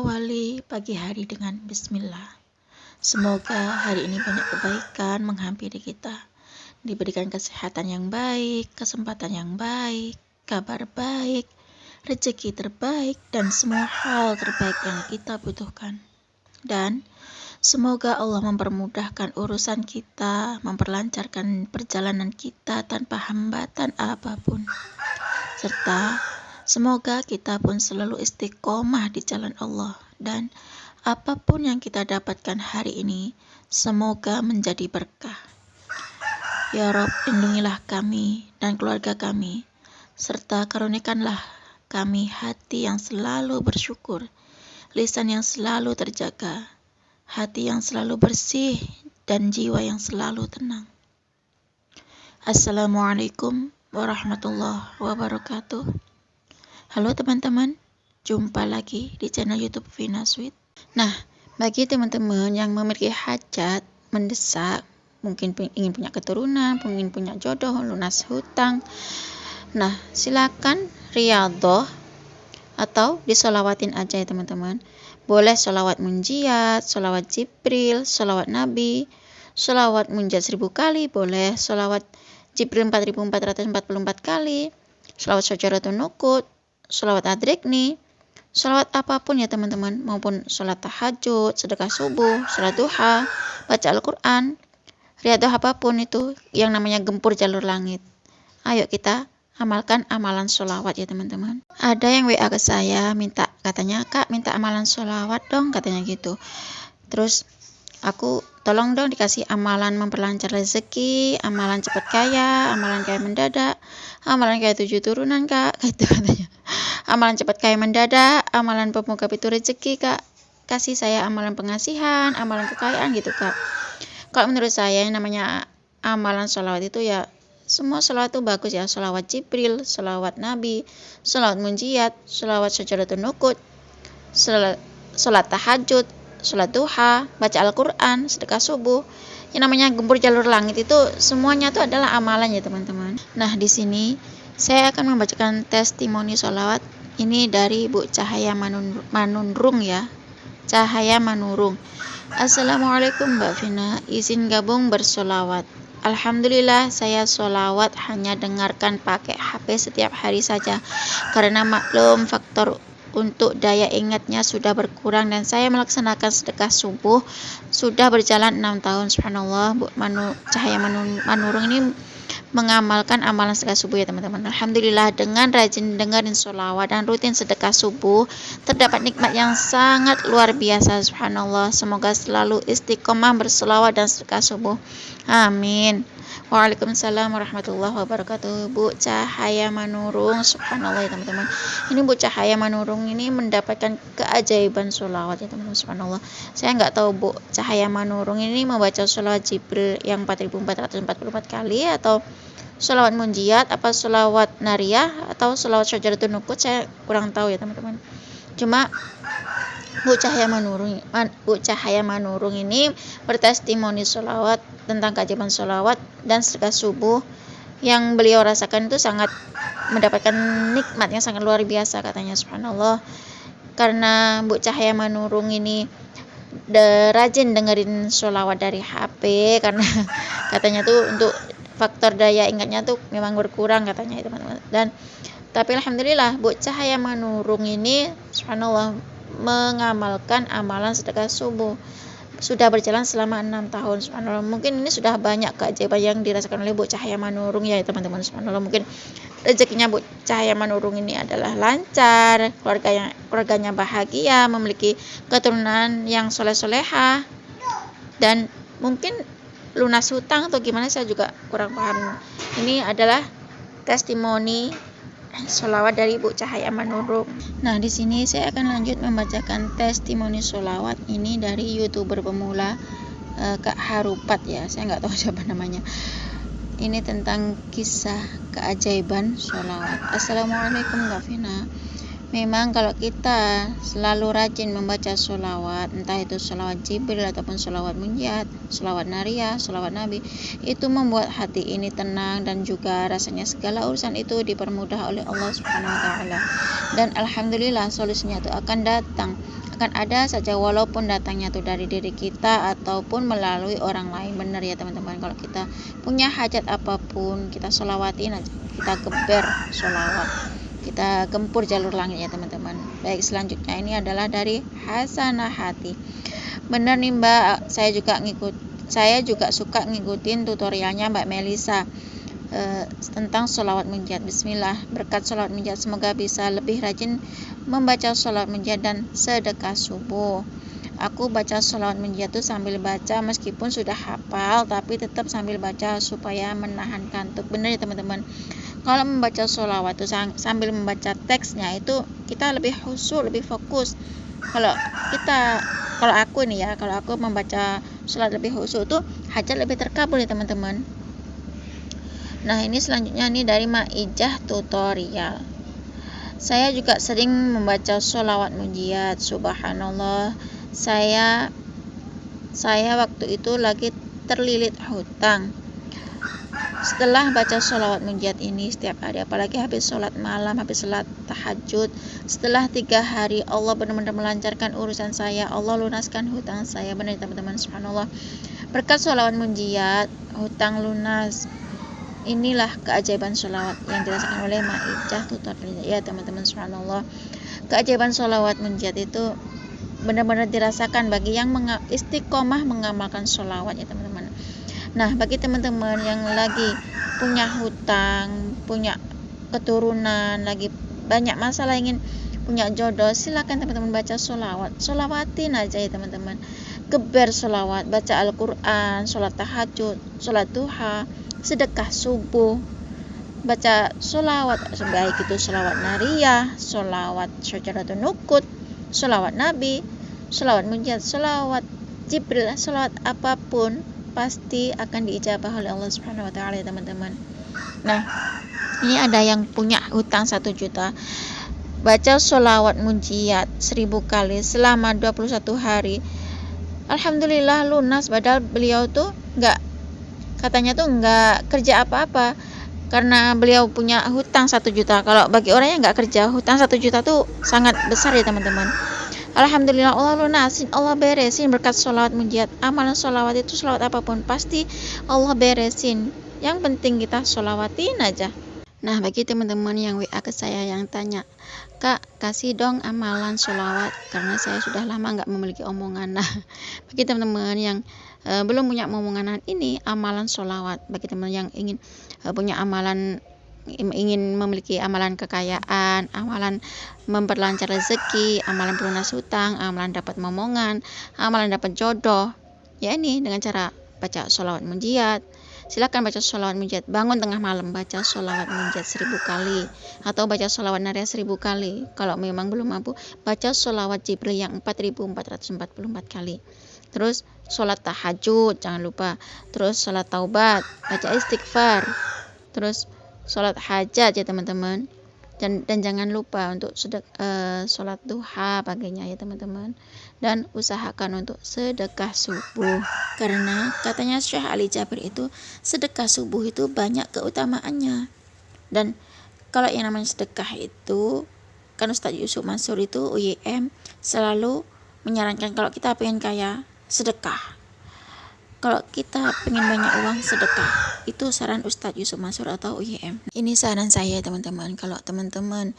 awali pagi hari dengan bismillah. Semoga hari ini banyak kebaikan menghampiri kita. Diberikan kesehatan yang baik, kesempatan yang baik, kabar baik, rezeki terbaik, dan semua hal terbaik yang kita butuhkan. Dan semoga Allah mempermudahkan urusan kita, memperlancarkan perjalanan kita tanpa hambatan apapun. Serta semoga kita pun selalu istiqomah di jalan Allah, dan apapun yang kita dapatkan hari ini, semoga menjadi berkah. Ya Rob, lindungilah kami dan keluarga kami, serta karunikanlah kami hati yang selalu bersyukur, lisan yang selalu terjaga, hati yang selalu bersih, dan jiwa yang selalu tenang. Assalamualaikum warahmatullahi wabarakatuh. Halo teman-teman, jumpa lagi di channel YouTube Vina Sweet. Nah, bagi teman-teman yang memiliki hajat mendesak, mungkin ingin punya keturunan, ingin punya jodoh, lunas hutang, nah silakan riyadhah atau disolawatin aja ya teman-teman. Boleh solawat munjiat, solawat Jibril, solawat Nabi, solawat munjiat 1000 kali, boleh solawat Jibril 4444 kali, solawat Syajaratun Nuqut, solawat Adrikni, solawat apapun ya teman-teman, maupun sholat tahajud, sedekah subuh, sholat duha, baca Al-Quran, riyadhah apapun itu yang namanya gempur jalur langit. Ayo kita amalkan amalan sholawat ya teman-teman. Ada yang WA ke saya minta, katanya Kak minta amalan sholawat dong, katanya gitu. Terus aku tolong dong dikasih amalan memperlancar rezeki, amalan cepat kaya, amalan kaya mendadak, amalan kaya 7 turunan Kak, gitu katanya. Amalan cepat kaya mendadak, amalan pemuka pintu rezeki Kak, kasih saya amalan pengasihan, amalan kekayaan gitu Kak. Kalau menurut saya yang namanya amalan sholawat itu ya semua sholawat itu bagus ya. Sholawat Jibril, sholawat Nabi, sholawat munjiat, sholawat Syajaratun Nuqut, sholat tahajud, sholat duha, baca Al-Quran, sedekah subuh. Yang namanya gempur jalur langit itu semuanya itu adalah amalan ya teman-teman. Nah di sini saya akan membacakan testimoni sholawat ini dari Bu Cahaya Manurung ya. Cahaya Manurung. Assalamualaikum Mbak Vina, izin gabung bersolawat. Alhamdulillah saya solawat hanya dengarkan pakai HP setiap hari saja, karena maklum faktor untuk daya ingatnya sudah berkurang, dan saya melaksanakan sedekah subuh sudah berjalan 6 tahun. Subhanallah, Bu Cahaya Manurung ini mengamalkan amalan sedekah subuh ya teman-teman. Alhamdulillah, dengan rajin dengerin sholawat dan rutin sedekah subuh terdapat nikmat yang sangat luar biasa. Subhanallah, semoga selalu istiqomah bersolawat dan sedekah subuh. Amin. Waalaikumsalam warahmatullahi wabarakatuh. Bu Cahaya Manurung, subhanallah ya teman-teman. Ini Bu Cahaya Manurung ini mendapatkan keajaiban sholawat ya teman-teman. Subhanallah. Saya nggak tahu Bu Cahaya Manurung ini membaca sholawat Jibril yang 4444 kali, atau sholawat munjiat, apa sholawat nariyah, atau sholawat Syajaratun Nuqut, saya kurang tahu ya teman-teman. Cuma Bu Cahaya Manurung ini bertestimoni sholawat tentang keajaiban sholawat dan sedekah subuh yang beliau rasakan itu sangat mendapatkan nikmat yang sangat luar biasa katanya. Subhanallah, karena Bu Cahaya Manurung ini rajin dengerin sholawat dari HP, karena katanya tuh untuk faktor daya ingatnya tuh memang berkurang katanya teman-teman. Dan tapi alhamdulillah Bu Cahaya Manurung ini subhanallah mengamalkan amalan sedekah subuh sudah berjalan selama 6 tahun. Subhanallah, mungkin ini sudah banyak keajaiban yang dirasakan oleh Bu Cahaya Manurung ya teman-teman. Subhanallah, mungkin rezekinya Bu Cahaya Manurung ini adalah lancar, keluarganya bahagia, memiliki keturunan yang soleh-solehah, dan mungkin lunas hutang atau gimana, saya juga kurang paham. Ini adalah testimoni sholawat dari Bu Cahaya Manurung. Nah, di sini saya akan lanjut membacakan testimoni sholawat ini dari YouTuber pemula Kak Harupat ya. Saya nggak tahu siapa namanya. Ini tentang kisah keajaiban sholawat. Assalamualaikum Kak Vina. Memang kalau kita selalu rajin membaca sholawat, entah itu sholawat Jibril ataupun sholawat munjiat, sholawat nariyah, sholawat Nabi, itu membuat hati ini tenang, dan juga rasanya segala urusan itu dipermudah oleh Allah Subhanahu wa Ta'ala. Dan alhamdulillah solusinya itu akan datang, akan ada saja, walaupun datangnya tuh dari diri kita ataupun melalui orang lain. Benar ya teman-teman, kalau kita punya hajat apapun kita sholawatin aja, kita geber sholawat, kita gempur jalur langit ya teman-teman. Baik, selanjutnya ini adalah dari Hasanah Hati. Benar nih Mbak, saya juga suka ngikutin tutorialnya Mbak Melisa tentang sholawat munjat. Bismillah, berkat sholawat munjat semoga bisa lebih rajin membaca sholawat munjat dan sedekah subuh. Aku baca sholawat munjat itu sambil baca, meskipun sudah hafal tapi tetap sambil baca supaya menahan kantuk. Benar ya teman-teman, kalau membaca sholawat itu sambil membaca teksnya itu kita lebih khusyuk, lebih fokus. Kalau aku membaca sholat lebih khusyuk tuh hajat lebih terkabul ya teman-teman. Nah, ini selanjutnya nih dari Maijah tutorial. Saya juga sering membaca sholawat munjiat. Subhanallah, saya waktu itu lagi terlilit hutang. Setelah baca sholawat munjiat ini setiap hari, apalagi habis sholat malam, habis sholat tahajud, setelah 3 hari Allah benar-benar melancarkan urusan saya, Allah lunaskan hutang saya. Benar teman-teman, subhanallah, berkat sholawat munjiat hutang lunas. Inilah keajaiban sholawat yang dirasakan oleh Maijah tutorial ya teman-teman, subhanallah. Keajaiban sholawat munjiat itu benar-benar dirasakan bagi yang istiqomah mengamalkan sholawat ya teman-teman. Nah, bagi teman-teman yang lagi punya hutang, punya keturunan, lagi banyak masalah, ingin punya jodoh, silakan teman-teman baca sholawat, sholawatin aja ya teman-teman. Geber sholawat, baca Al-Quran, sholat tahajud, sholat duha, sedekah subuh, baca sholawat, baik itu sholawat nariyah, sholawat syajaratun nukut, sholawat nabi, sholawat munjat, sholawat jibril, sholawat apapun pasti akan diijabah oleh Allah Subhanahu wa taala ya teman-teman. Nah, ini ada yang punya hutang 1 juta, baca sholawat munjiat 1000 kali selama 21 hari, alhamdulillah lunas. Padahal beliau tuh katanya tuh nggak kerja apa-apa karena beliau punya hutang 1 juta. Kalau bagi orang yang nggak kerja, hutang 1 juta tuh sangat besar ya teman-teman. Alhamdulillah Allah lunasin, Allah beresin berkat sholawat munjiat. Amalan sholawat itu sholawat apapun pasti Allah beresin, yang penting kita sholawatin aja. Nah, bagi teman-teman yang WA ke saya yang tanya, Kak, kasih dong amalan sholawat karena saya sudah lama nggak memiliki omongan. Nah, bagi teman-teman yang belum punya omongan ini, amalan sholawat. Bagi teman yang ingin punya amalan, ingin memiliki amalan kekayaan, amalan memperlancar rezeki, amalan pelunas hutang, amalan dapat momongan, amalan dapat jodoh, ya ini dengan cara baca sholawat munjiat. Silakan baca sholawat munjiat, bangun tengah malam baca sholawat munjiat 1000 kali, atau baca sholawat nariyah 1000 kali. Kalau memang belum mampu, baca sholawat jibril yang 4444 kali. Terus sholat tahajud jangan lupa, terus sholat taubat, baca istighfar, terus sholat hajat ya teman-teman, dan jangan lupa untuk sholat duha paginya ya teman-teman, dan usahakan untuk sedekah subuh, karena katanya Syekh Ali Jabir itu sedekah subuh itu banyak keutamaannya. Dan kalau yang namanya sedekah itu kan Ustadz Yusuf Mansur itu UYM selalu menyarankan kalau kita pengen kaya, sedekah. Kalau kita pengen banyak uang, sedekah. Itu saran Ustadz Yusuf Mansur atau UYM. Ini saran saya teman-teman. Kalau teman-teman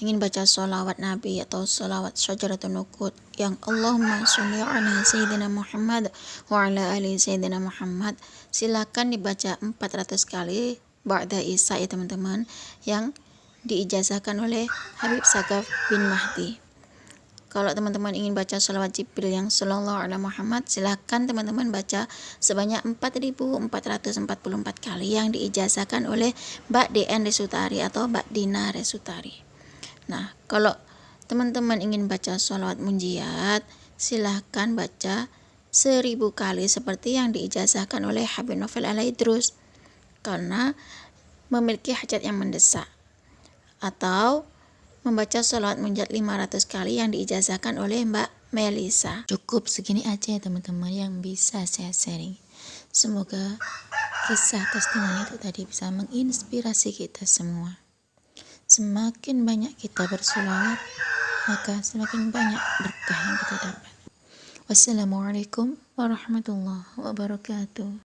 ingin baca sholawat Nabi atau sholawat syajaratun nukut yang Allahumma sholli ala Sayyidina Muhammad wa ala ali Sayyidina Muhammad, silakan dibaca 400 kali ba'da isya ya teman-teman, yang diijazahkan oleh Habib Sagaf bin Mahdi. Kalau teman-teman ingin baca sholawat Jibril yang sallallahu alaihi Muhammad, silakan teman-teman baca sebanyak 4444 kali yang diijazahkan oleh Mbak DN Resutari atau Mbak Dina Resutari. Nah, kalau teman-teman ingin baca sholawat munjiat, silakan baca 1000 kali seperti yang diijazahkan oleh Habib Novel Alaidrus karena memiliki hajat yang mendesak. Atau membaca sholawat munjiat 500 kali yang diijazahkan oleh Mbak Melisa. Cukup segini aja ya teman-teman yang bisa saya sharing. Semoga kisah testimoni itu tadi bisa menginspirasi kita semua. Semakin banyak kita bersolawat, maka semakin banyak berkah yang kita dapat. Wassalamualaikum warahmatullahi wabarakatuh.